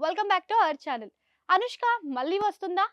Welcome back to our channel. Anushka మళ్ళీ వస్తుందా?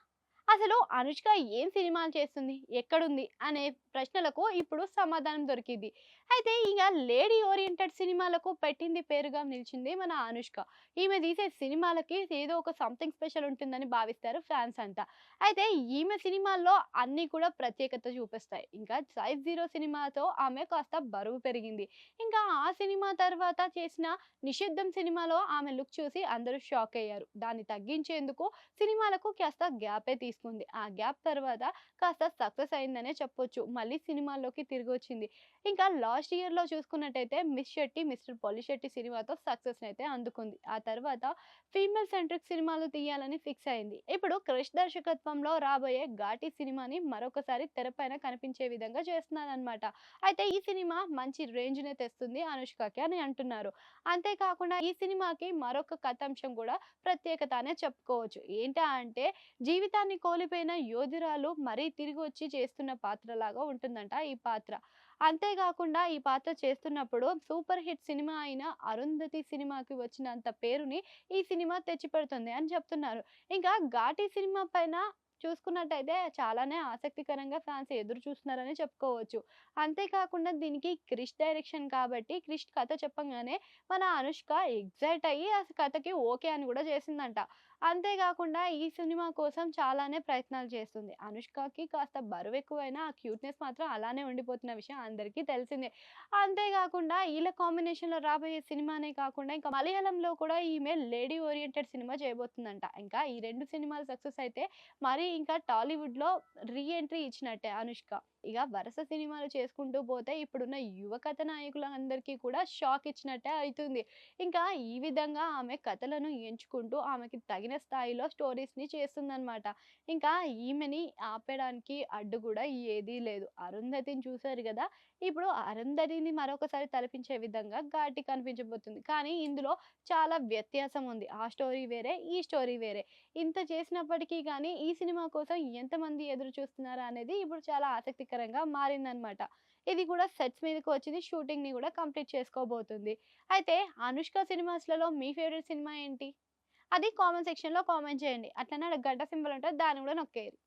అసలు అనుష్క ఏం సినిమాలు చేస్తుంది? ఎక్కడుంది? అనే ప్రశ్నలకు ఇప్పుడు సమాధానం దొరికింది. అయితే ఇగ లేడీ ఓరియెంటెడ్ సినిమాలకు పెట్టింది పేరుగా నిలిచింది మన అనుష్క. ఈమె తీసే సినిమాలకి ఏదో ఒక సంథింగ్ స్పెషల్ ఉంటుందని భావిస్తారు ఫ్యాన్స్ అంతా. అయితే ఈమె సినిమాల్లో అన్నీ కూడా ప్రత్యేకత చూపిస్తాయి. ఇంకా 'సైజ్ జీరో' సినిమాతో ఆమె కాస్త బరువు పెరిగింది. ఇంకా ఆ సినిమా తర్వాత చేసిన 'నిషిద్ధం' సినిమాలో ఆమె లుక్ చూసి అందరూ షాక్ అయ్యారు. దాన్ని తగ్గించేందుకు సినిమాలకు కాస్త గ్యాపే తీసుకుంది. ఆ గ్యాప్ తర్వాత కాస్త సక్సెస్ అయిందనే చెప్పొచ్చు. మళ్ళీ సినిమాల్లోకి తిరిగొచ్చింది. ఇంకా లాస్ట్ ఇయర్‌లో చూసుకున్నట్టయితే 'మిస్ శెట్టి మిస్టర్ పొలిశెట్టి' సినిమాతో సక్సెస్‌నైతే అందుకుంది. ఆ తర్వాత ఫీమేల్ సెంట్రిక్ సినిమాలు తీయాలని ఫిక్స్ అయింది. ఇప్పుడు క్రిష్ దర్శకత్వంలో రాబోయే 'ఘాటి' సినిమాని మరొకసారి తెరపైన కనిపించే విధంగా చేస్తున్నారనమాట. అయితే ఈ సినిమా మంచి రేంజ్‌నే తెస్తుంది అనుష్కకి అని అంటున్నారు. అంతేకాకుండా ఈ సినిమాకి మరొక కథాంశం కూడా ప్రత్యేకత అనే చెప్పుకోవచ్చు. ఏంటా అంటే జీవితాన్ని కోల్పోయిన యోధురాలు మరీ తిరిగొచ్చి చేస్తున్న పాత్రలాగా ఉంటుందంట ఈ పాత్ర. అంతేగాకుండా ఈ పాత్ర చేస్తున్నప్పుడు సూపర్ హిట్ సినిమా అయిన 'అరుంధతి' సినిమాకి వచ్చినంత పేరుని ఈ సినిమా తెచ్చిపెడుతుంది అని చెప్తున్నారు. ఇంకా 'ఘాటి' సినిమా పైన చూసుకున్నట్టయితే చాలానే ఆసక్తికరంగా ఫ్యాన్స్ ఎదురు చూస్తున్నారని చెప్పుకోవచ్చు. అంతేకాకుండా దీనికి క్రిష్ డైరెక్షన్ కాబట్టి క్రిష్ కథ చెప్పంగానే మన అనుష్క ఎక్సైట్ అయ్యి ఆ కథకి ఓకే అని గూడా చేసిందంట. అంతేగాకుండా ఈ సినిమా కోసం చాలానే ప్రయత్నాలు చేస్తుంది. అనుష్కకి కాస్త బరువెక్కువైనా ఆ క్యూట్‌నెస్ మాత్రం అలానే ఉండిపోతున్న విషయం అందరికీ తెలిసిందే. అంతేగాకుండా ఈళ్ళ కాంబినేషన్‌లో రాబోయే సినిమానే కాకుండా ఇంకా మలయాళంలో కూడా ఈమె లేడీ ఓరియెంటెడ్ సినిమా చేయబోతుందంట. ఇంకా ఈ 2 సినిమాలు సక్సెస్ అయితే మరి ఇంకా టాలీవుడ్‌లో రీ ఎంట్రీ ఇచ్చినట్టే అనుష్క. ఇగ వరుస సినిమాలు చేసుకుంటూ పోతే ఇప్పుడున్న యువ కథ నాయకులందరికీ కూడా షాక్ ఇచ్చినట్టే అయితుంది. ఇంకా ఈ విధంగా ఆమె కథలను ఎంచుకుంటూ ఆమెకి తగిన స్థాయిలో స్టోరీస్‌ని చేస్తుందనమాట. ఇంకా ఈమెని ఆపేయడానికి అడ్డు గూడా ఏదీ లేదు. 'అరుంధతిని' చూసారు గదా! ఇప్పుడు 'అరుంధతిని' మరొకసారి తలపించే విధంగా 'ఘాటి' కనిపించబోతుంది. కానీ ఇందులో చాలా వ్యత్యాసం ఉంది. ఆ స్టోరీ వేరే, ఈ స్టోరీ వేరే. ఇంత చేసినప్పటికీ గానీ ఈ సినిమా కోసం ఎంతమంది ఎదురు చూస్తున్నారా అనేది ఇప్పుడు చాలా ఆసక్తికరంగా మారిందనమాట. ఇది కూడా సెట్స్ మీదకి వచ్చింది. షూటింగ్‌ని గూడా కంప్లీట్ చేసుకోబోతుంది. అయితే 'అనుష్క' సినిమాస్‌లలో మీ ఫేవరెట్ సినిమా ఏంటి? అది కామెంట్ సెక్షన్‌లో కామెంట్ చేయండి. అట్లనే ఆడ గంట సింబల్ ఉంటది. దాన్ని గూడా నొక్కేయండి.